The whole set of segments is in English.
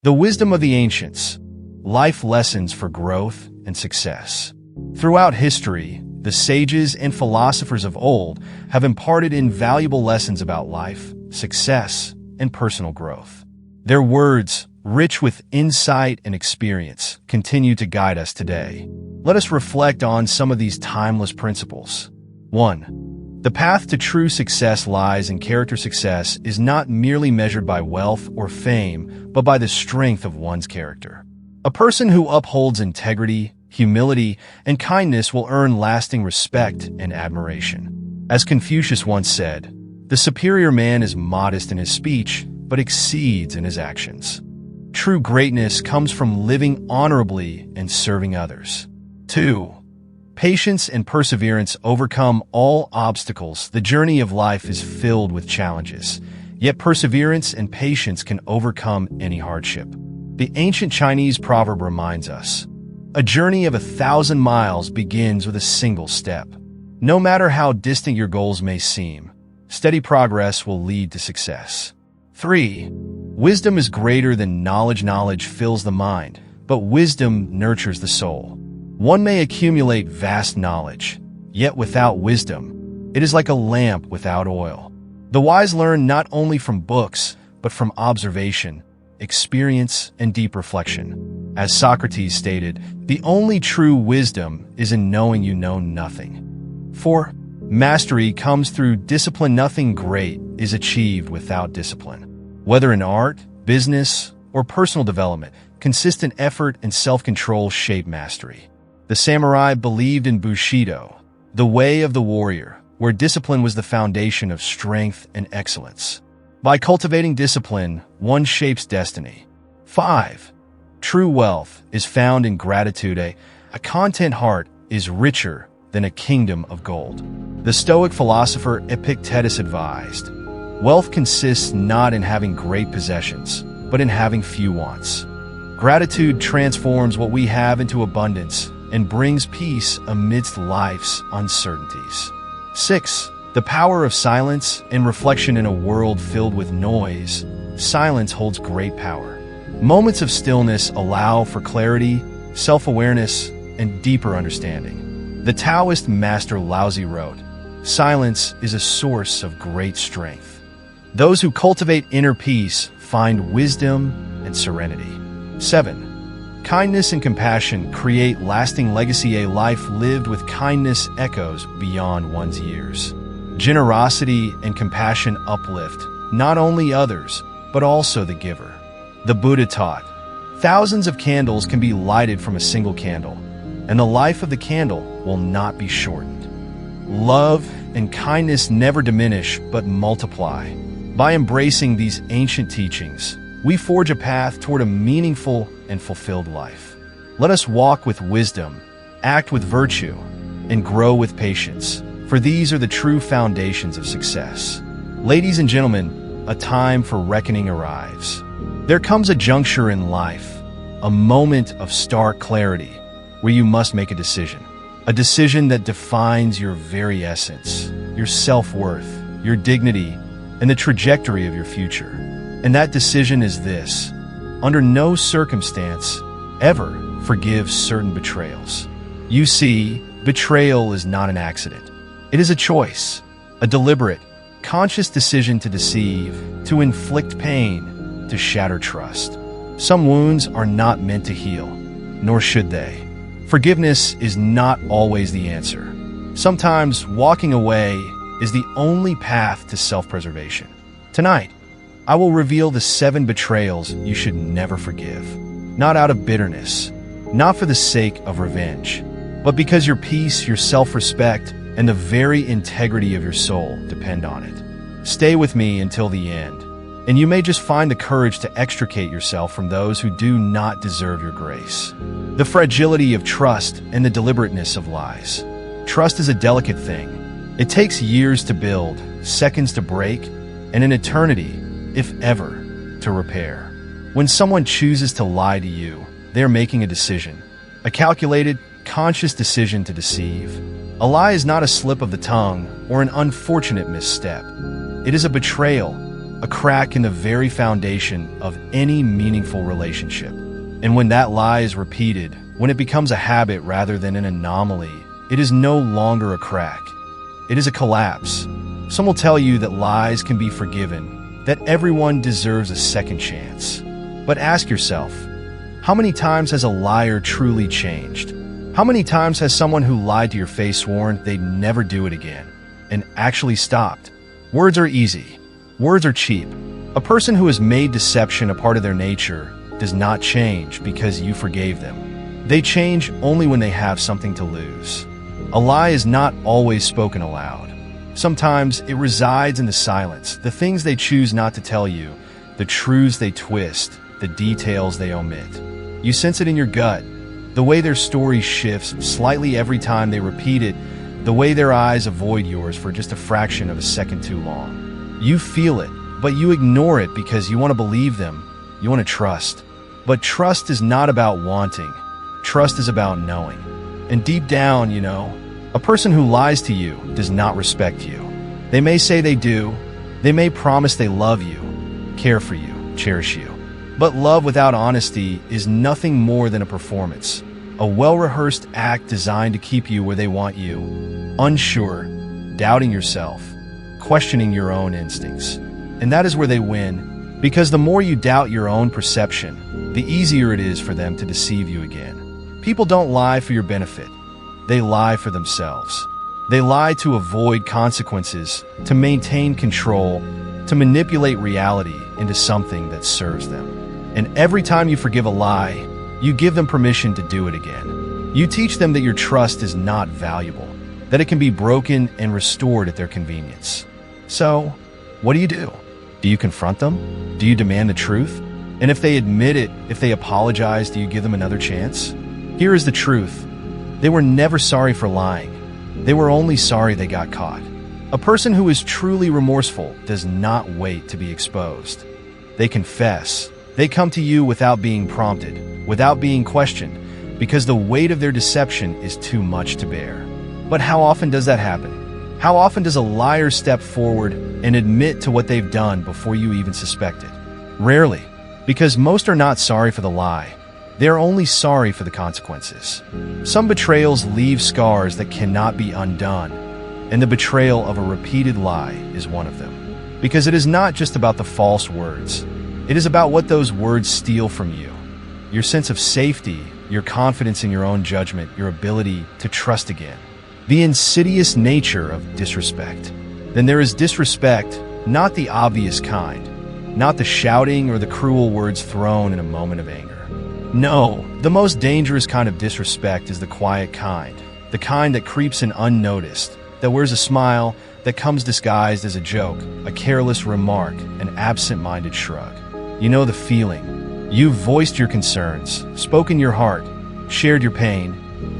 The wisdom of the ancients, life lessons for growth and success. Throughout history, the sages and philosophers of old have imparted invaluable lessons about life, success, and personal growth. Their words, rich with insight and experience, continue to guide us today. Let us reflect on some of these timeless principles. 1. The path to true success lies in character. Success is not merely measured by wealth or fame, but by the strength of one's character. A person who upholds integrity, humility, and kindness will earn lasting respect and admiration. As Confucius once said, "The superior man is modest in his speech, but exceeds in his actions." True greatness comes from living honorably and serving others. 2. Patience and perseverance overcome all obstacles. The journey of life is filled with challenges, yet perseverance and patience can overcome any hardship. The ancient Chinese proverb reminds us, "A journey of 1,000 miles begins with a single step." No matter how distant your goals may seem, steady progress will lead to success. 3. Wisdom is greater than knowledge. Knowledge fills the mind, but wisdom nurtures the soul. One may accumulate vast knowledge, yet without wisdom, it is like a lamp without oil. The wise learn not only from books, but from observation, experience, and deep reflection. As Socrates stated, the only true wisdom is in knowing you know nothing. 4. Mastery comes through discipline. Nothing great is achieved without discipline. Whether in art, business, or personal development, consistent effort and self-control shape mastery. The samurai believed in Bushido, the way of the warrior, where discipline was the foundation of strength and excellence. By cultivating discipline, one shapes destiny. 5. True wealth is found in gratitude. A content heart is richer than a kingdom of gold. The Stoic philosopher Epictetus advised, "Wealth consists not in having great possessions, but in having few wants." Gratitude transforms what we have into abundance and brings peace amidst life's uncertainties. 6. The power of silence and reflection. In a world filled with noise, silence holds great power. Moments of stillness allow for clarity, self-awareness, and deeper understanding. The Taoist master Laozi wrote, "Silence is a source of great strength." Those who cultivate inner peace find wisdom and serenity. 7. Kindness and compassion create lasting legacy. A life lived with kindness echoes beyond one's years. Generosity and compassion uplift not only others, but also the giver. The Buddha taught, "Thousands of candles can be lighted from a single candle, and the life of the candle will not be shortened." Love and kindness never diminish but multiply. By embracing these ancient teachings, we forge a path toward a meaningful and fulfilled life. Let us walk with wisdom, act with virtue, and grow with patience, for these are the true foundations of success. Ladies and gentlemen, a time for reckoning arrives. There comes a juncture in life, a moment of stark clarity, where you must make a decision that defines your very essence, your self-worth, your dignity, and the trajectory of your future. And that decision is this: under no circumstance ever forgive certain betrayals. You see, betrayal is not an accident. It is a choice, a deliberate, conscious decision to deceive, to inflict pain, to shatter trust. Some wounds are not meant to heal, nor should they. Forgiveness is not always the answer. Sometimes walking away is the only path to self-preservation. Tonight, I will reveal the 7 betrayals you should never forgive. Not out of bitterness, not for the sake of revenge, but because your peace, your self-respect, and the very integrity of your soul depend on it. Stay with me until the end, and you may just find the courage to extricate yourself from those who do not deserve your grace. The fragility of trust and the deliberateness of lies. Trust is a delicate thing. It takes years to build, seconds to break, and an eternity, if ever, to repair. When someone chooses to lie to you, they're making a decision, a calculated, conscious decision to deceive. A lie is not a slip of the tongue or an unfortunate misstep. It is a betrayal, a crack in the very foundation of any meaningful relationship. And when that lie is repeated, when it becomes a habit rather than an anomaly, it is no longer a crack. It is a collapse. Some will tell you that lies can be forgiven, that everyone deserves a second chance. But ask yourself, how many times has a liar truly changed? How many times has someone who lied to your face sworn they'd never do it again, and actually stopped? Words are easy. Words are cheap. A person who has made deception a part of their nature does not change because you forgave them. They change only when they have something to lose. A lie is not always spoken aloud. Sometimes it resides in the silence, the things they choose not to tell you, the truths they twist, the details they omit. You sense it in your gut, the way their story shifts slightly every time they repeat it, the way their eyes avoid yours for just a fraction of a second too long. You feel it, but you ignore it because you want to believe them, you want to trust. But trust is not about wanting. Trust is about knowing. And deep down, a person who lies to you does not respect you. They may say they do. They may promise they love you, care for you, cherish you. But love without honesty is nothing more than a performance, a well-rehearsed act designed to keep you where they want you, unsure, doubting yourself, questioning your own instincts. And that is where they win, because the more you doubt your own perception, the easier it is for them to deceive you again. People don't lie for your benefit. They lie for themselves. They lie to avoid consequences, to maintain control, to manipulate reality into something that serves them. And every time you forgive a lie, you give them permission to do it again. You teach them that your trust is not valuable, that it can be broken and restored at their convenience. So, what do? Do you confront them? Do you demand the truth? And if they admit it, if they apologize, do you give them another chance? Here is the truth. They were never sorry for lying. They were only sorry they got caught. A person who is truly remorseful does not wait to be exposed. They confess. They come to you without being prompted, without being questioned, because the weight of their deception is too much to bear. But how often does that happen? How often does a liar step forward and admit to what they've done before you even suspect it? Rarely, because most are not sorry for the lie. They are only sorry for the consequences. Some betrayals leave scars that cannot be undone, and the betrayal of a repeated lie is one of them. Because it is not just about the false words. It is about what those words steal from you. Your sense of safety, your confidence in your own judgment, your ability to trust again. The insidious nature of disrespect. Then there is disrespect, not the obvious kind, not the shouting or the cruel words thrown in a moment of anger. No, the most dangerous kind of disrespect is the quiet kind, the kind that creeps in unnoticed, that wears a smile, that comes disguised as a joke, a careless remark, an absent-minded shrug. You know the feeling. You've voiced your concerns, spoken your heart, shared your pain,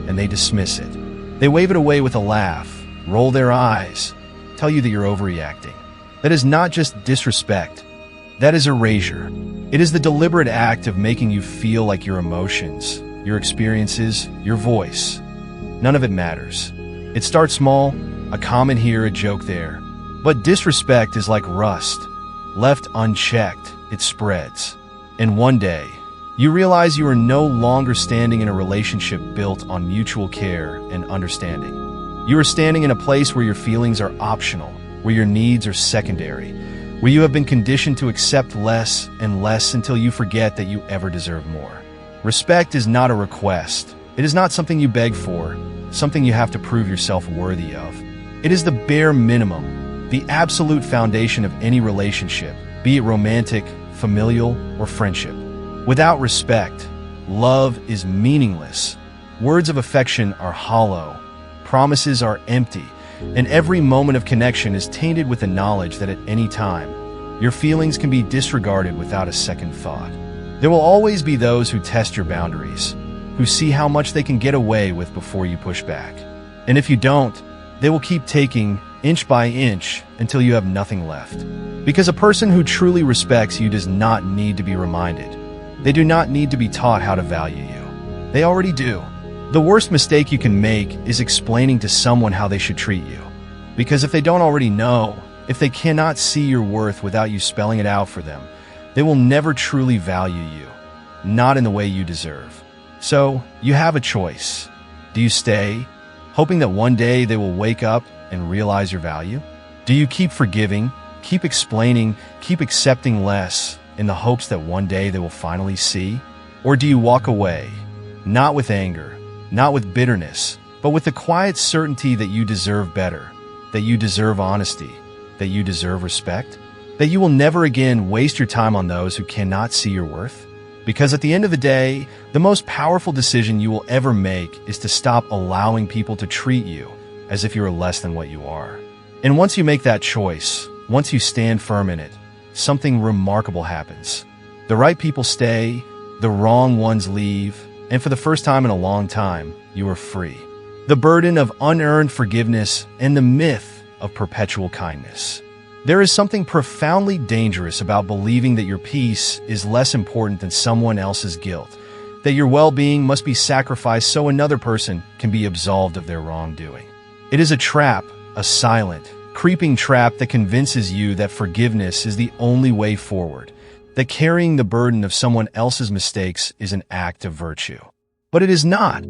and they dismiss it. They wave it away with a laugh, roll their eyes, tell you that you're overreacting. That is not just disrespect. That is erasure. It is the deliberate act of making you feel like your emotions, your experiences, your voice, none of it matters. It starts small, a comment here, a joke there. But disrespect is like rust. Left unchecked, it spreads. And one day, you realize you are no longer standing in a relationship built on mutual care and understanding. You are standing in a place where your feelings are optional, where your needs are secondary, where you have been conditioned to accept less and less until you forget that you ever deserve more. Respect is not a request. It is not something you beg for, something you have to prove yourself worthy of. It is the bare minimum, the absolute foundation of any relationship, be it romantic, familial, or friendship. Without respect, love is meaningless. Words of affection are hollow. Promises are empty. And every moment of connection is tainted with the knowledge that at any time, your feelings can be disregarded without a second thought. There will always be those who test your boundaries, who see how much they can get away with before you push back. And if you don't, they will keep taking inch by inch until you have nothing left. Because a person who truly respects you does not need to be reminded. They do not need to be taught how to value you. They already do. The worst mistake you can make is explaining to someone how they should treat you. Because if they don't already know, If they cannot see your worth without you spelling it out for them, they will never truly value you, not in the way you deserve. So, you have a choice. Do you stay, hoping that one day they will wake up and realize your value? Do you keep forgiving, keep explaining, keep accepting less in the hopes that one day they will finally see? Or do you walk away, not with anger, not with bitterness, but with the quiet certainty that you deserve better, that you deserve honesty, that you deserve respect, that you will never again waste your time on those who cannot see your worth? Because at the end of the day, the most powerful decision you will ever make is to stop allowing people to treat you as if you are less than what you are. And once you make that choice, once you stand firm in it, something remarkable happens. The right people stay, the wrong ones leave, and for the first time in a long time, you are free. The burden of unearned forgiveness and the myth of perpetual kindness. There is something profoundly dangerous about believing that your peace is less important than someone else's guilt, that your well-being must be sacrificed so another person can be absolved of their wrongdoing. It is a trap, a silent, creeping trap that convinces you that forgiveness is the only way forward, that carrying the burden of someone else's mistakes is an act of virtue. But it is not.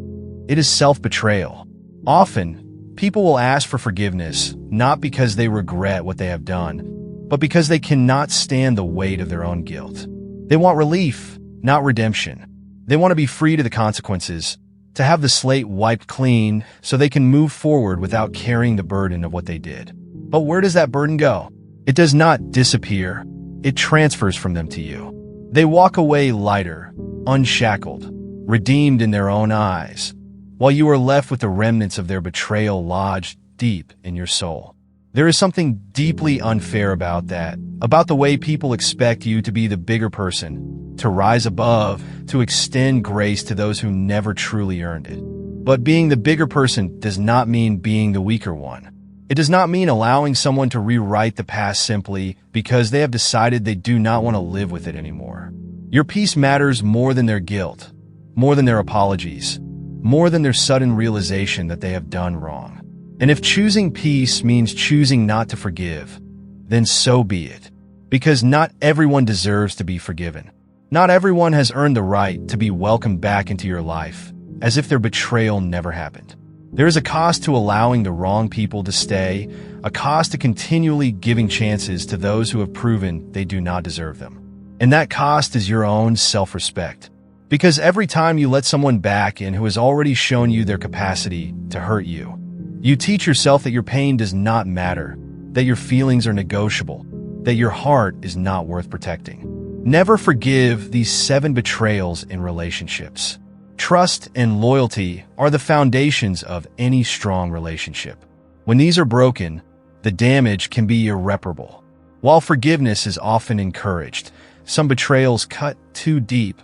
It is self-betrayal. Often, people will ask for forgiveness not because they regret what they have done, but because they cannot stand the weight of their own guilt. They want relief, not redemption. They want to be free to the consequences, to have the slate wiped clean so they can move forward without carrying the burden of what they did. But where does that burden go? It does not disappear. It transfers from them to you. They walk away lighter, unshackled, redeemed in their own eyes, while you are left with the remnants of their betrayal lodged deep in your soul. There is something deeply unfair about that, about the way people expect you to be the bigger person, to rise above, to extend grace to those who never truly earned it. But being the bigger person does not mean being the weaker one. It does not mean allowing someone to rewrite the past simply because they have decided they do not want to live with it anymore. Your peace matters more than their guilt, more than their apologies, more than their sudden realization that they have done wrong. And if choosing peace means choosing not to forgive, then so be it. Because not everyone deserves to be forgiven. Not everyone has earned the right to be welcomed back into your life, as if their betrayal never happened. There is a cost to allowing the wrong people to stay, a cost to continually giving chances to those who have proven they do not deserve them. And that cost is your own self-respect. Because every time you let someone back in who has already shown you their capacity to hurt you, you teach yourself that your pain does not matter, that your feelings are negotiable, that your heart is not worth protecting. Never forgive these 7 betrayals in relationships. Trust and loyalty are the foundations of any strong relationship. When these are broken, the damage can be irreparable. While forgiveness is often encouraged, some betrayals cut too deep,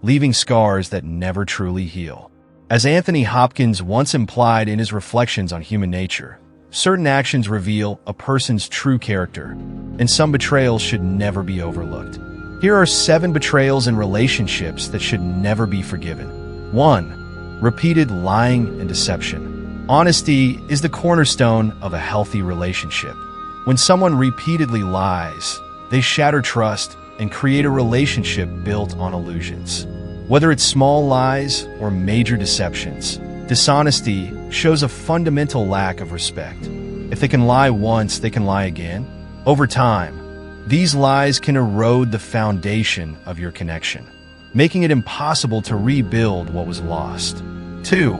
leaving scars that never truly heal. As Anthony Hopkins once implied in his reflections on human nature, certain actions reveal a person's true character, and some betrayals should never be overlooked. Here are 7 betrayals in relationships that should never be forgiven. 1. Repeated lying and deception. Honesty is the cornerstone of a healthy relationship. When someone repeatedly lies, they shatter trust and create a relationship built on illusions. Whether it's small lies or major deceptions, dishonesty shows a fundamental lack of respect. If they can lie once, they can lie again. Over time, these lies can erode the foundation of your connection, making it impossible to rebuild what was lost. 2.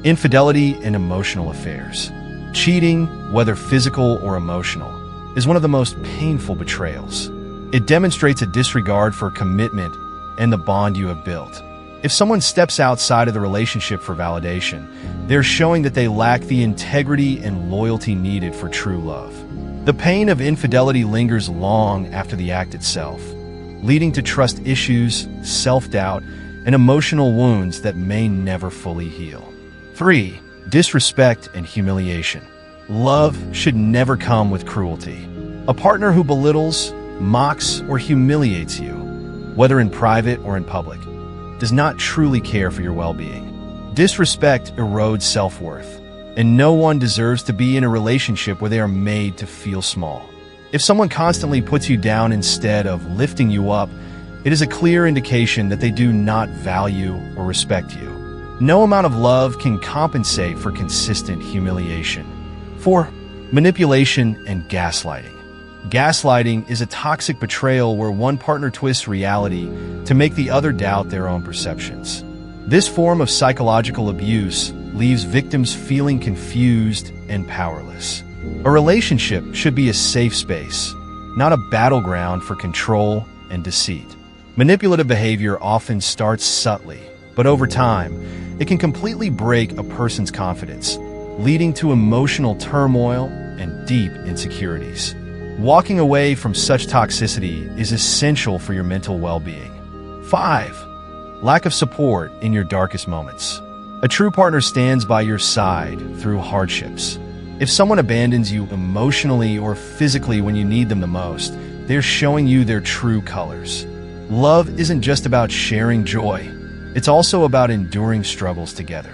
Infidelity and emotional affairs. Cheating, whether physical or emotional, is one of the most painful betrayals. It demonstrates a disregard for commitment and the bond you have built. If someone steps outside of the relationship for validation, they're showing that they lack the integrity and loyalty needed for true love. The pain of infidelity lingers long after the act itself, leading to trust issues, self-doubt, and emotional wounds that may never fully heal. 3. Disrespect and humiliation. Love should never come with cruelty. A partner who belittles, mocks, or humiliates you, whether in private or in public, does not truly care for your well-being. Disrespect erodes self-worth, and no one deserves to be in a relationship where they are made to feel small. If someone constantly puts you down instead of lifting you up, it is a clear indication that they do not value or respect you. No amount of love can compensate for consistent humiliation. 4. Manipulation and gaslighting. Gaslighting is a toxic betrayal where one partner twists reality to make the other doubt their own perceptions. This form of psychological abuse leaves victims feeling confused and powerless. A relationship should be a safe space, not a battleground for control and deceit. Manipulative behavior often starts subtly, but over time, it can completely break a person's confidence, leading to emotional turmoil and deep insecurities. Walking away from such toxicity is essential for your mental well-being. 5. Lack of support in your darkest moments. A true partner stands by your side through hardships. If someone abandons you emotionally or physically when you need them the most, they're showing you their true colors. Love isn't just about sharing joy. It's also about enduring struggles together.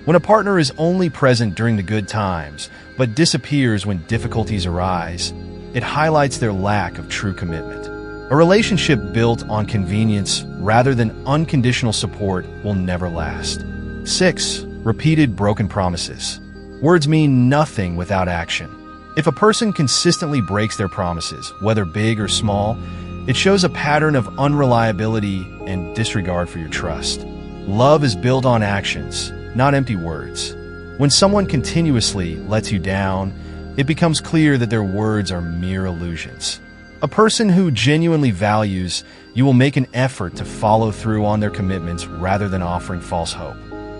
When a partner is only present during the good times, but disappears when difficulties arise, it highlights their lack of true commitment. A relationship built on convenience rather than unconditional support will never last. 6. Repeated broken promises. Words mean nothing without action. If a person consistently breaks their promises, whether big or small, it shows a pattern of unreliability and disregard for your trust. Love is built on actions, not empty words. When someone continuously lets you down, it becomes clear that their words are mere illusions. A person who genuinely values you will make an effort to follow through on their commitments rather than offering false hope.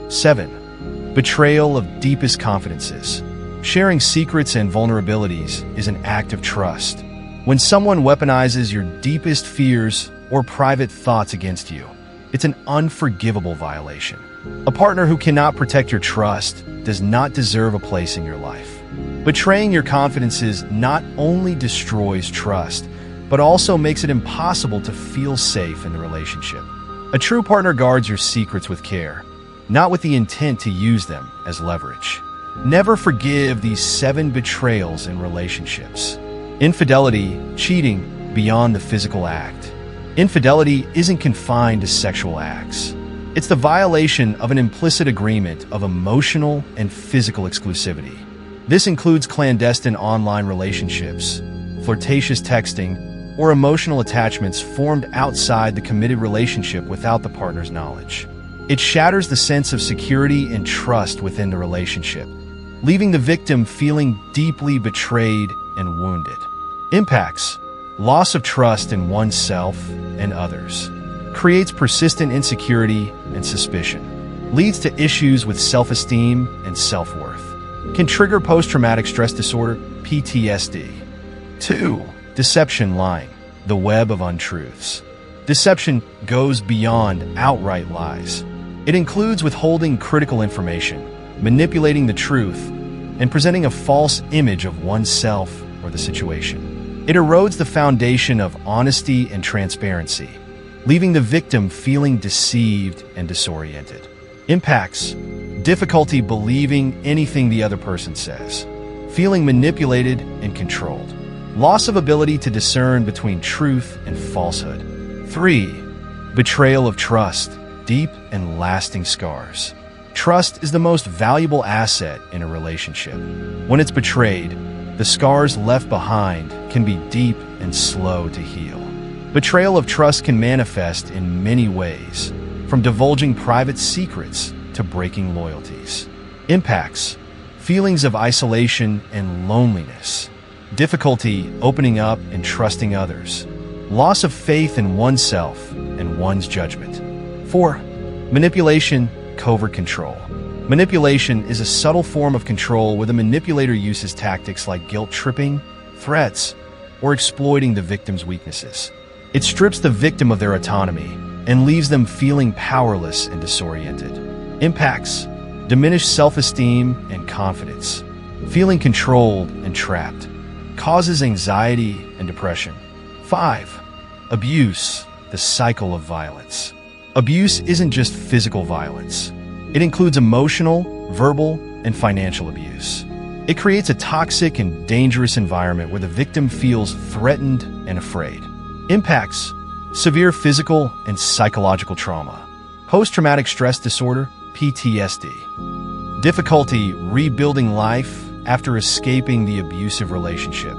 7. Betrayal of deepest confidences. Sharing secrets and vulnerabilities is an act of trust. When someone weaponizes your deepest fears or private thoughts against you, it's an unforgivable violation. A partner who cannot protect your trust does not deserve a place in your life. Betraying your confidences not only destroys trust, but also makes it impossible to feel safe in the relationship. A true partner guards your secrets with care, not with the intent to use them as leverage. Never forgive these 7 betrayals in relationships. Infidelity, cheating beyond the physical act. Infidelity isn't confined to sexual acts. It's the violation of an implicit agreement of emotional and physical exclusivity. This includes clandestine online relationships, flirtatious texting, or emotional attachments formed outside the committed relationship without the partner's knowledge. It shatters the sense of security and trust within the relationship, leaving the victim feeling deeply betrayed and wounded. Impacts: loss of trust in oneself and others, creates persistent insecurity and suspicion, leads to issues with self-esteem and self-worth, can trigger post-traumatic stress disorder, PTSD. 2. Deception, lying, the web of untruths. Deception goes beyond outright lies. It includes withholding critical information, manipulating the truth, and presenting a false image of oneself or the situation. It erodes the foundation of honesty and transparency, leaving the victim feeling deceived and disoriented. Impacts: difficulty believing anything the other person says, feeling manipulated and controlled, loss of ability to discern between truth and falsehood. 3. Betrayal of trust, deep and lasting scars. Trust is the most valuable asset in a relationship. When it's betrayed, the scars left behind can be deep and slow to heal. Betrayal of trust can manifest in many ways, from divulging private secrets to breaking loyalties. Impacts: feelings of isolation and loneliness, difficulty opening up and trusting others, loss of faith in oneself and one's judgment. 4. Manipulation, covert control. Manipulation is a subtle form of control where the manipulator uses tactics like guilt-tripping, threats, or exploiting the victim's weaknesses. It strips the victim of their autonomy and leaves them feeling powerless and disoriented. Impacts: diminished self-esteem and confidence, feeling controlled and trapped, causes anxiety and depression. 5. Abuse, the cycle of violence. Abuse isn't just physical violence. It includes emotional, verbal, and financial abuse. It creates a toxic and dangerous environment where the victim feels threatened and afraid. Impacts: severe physical and psychological trauma. Post-traumatic stress disorder, PTSD. Difficulty rebuilding life after escaping the abusive relationship.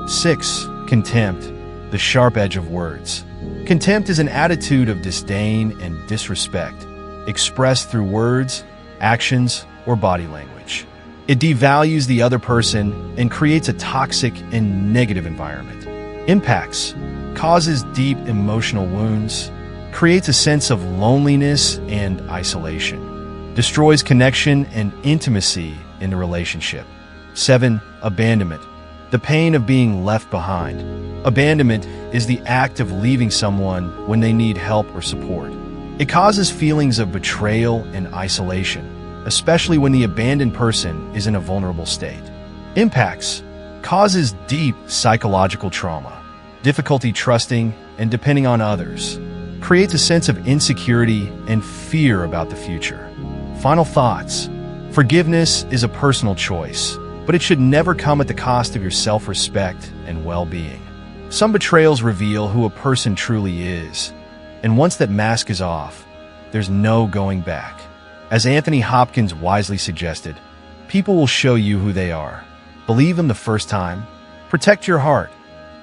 6. Contempt, the sharp edge of words. Contempt is an attitude of disdain and disrespect, expressed through words, actions, or body language. It devalues the other person and creates a toxic and negative environment. Impacts: causes deep emotional wounds, creates a sense of loneliness and isolation, destroys connection and intimacy in the relationship. 7. Abandonment, the pain of being left behind. Abandonment is the act of leaving someone when they need help or support. It causes feelings of betrayal and isolation, especially when the abandoned person is in a vulnerable state. Impacts: causes deep psychological trauma, difficulty trusting and depending on others, creates a sense of insecurity and fear about the future. Final thoughts: forgiveness is a personal choice, but it should never come at the cost of your self-respect and well-being. Some betrayals reveal who a person truly is, and once that mask is off, there's no going back. As Anthony Hopkins wisely suggested, people will show you who they are. Believe them the first time, protect your heart,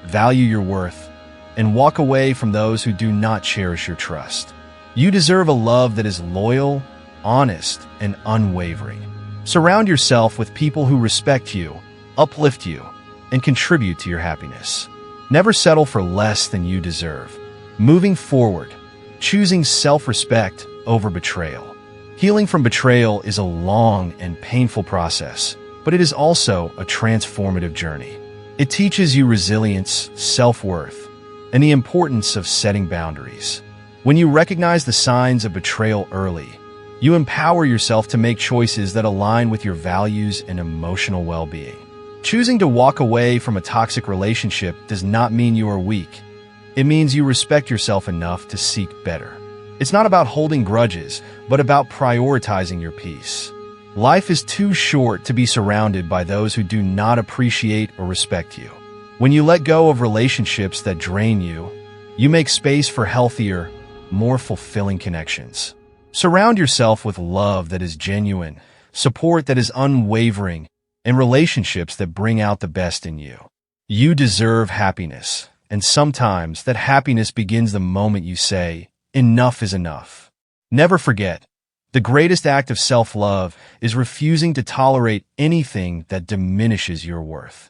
value your worth, and walk away from those who do not cherish your trust. You deserve a love that is loyal, honest, and unwavering. Surround yourself with people who respect you, uplift you, and contribute to your happiness. Never settle for less than you deserve. Moving forward, choosing self-respect over betrayal. Healing from betrayal is a long and painful process, but it is also a transformative journey. It teaches you resilience, self-worth, and the importance of setting boundaries. When you recognize the signs of betrayal early, you empower yourself to make choices that align with your values and emotional well-being. Choosing to walk away from a toxic relationship does not mean you are weak. It means you respect yourself enough to seek better. It's not about holding grudges, but about prioritizing your peace. Life is too short to be surrounded by those who do not appreciate or respect you. When you let go of relationships that drain you, you make space for healthier, more fulfilling connections. Surround yourself with love that is genuine, support that is unwavering, and relationships that bring out the best in you. You deserve happiness, and sometimes that happiness begins the moment you say, "Enough is enough." Never forget, the greatest act of self-love is refusing to tolerate anything that diminishes your worth.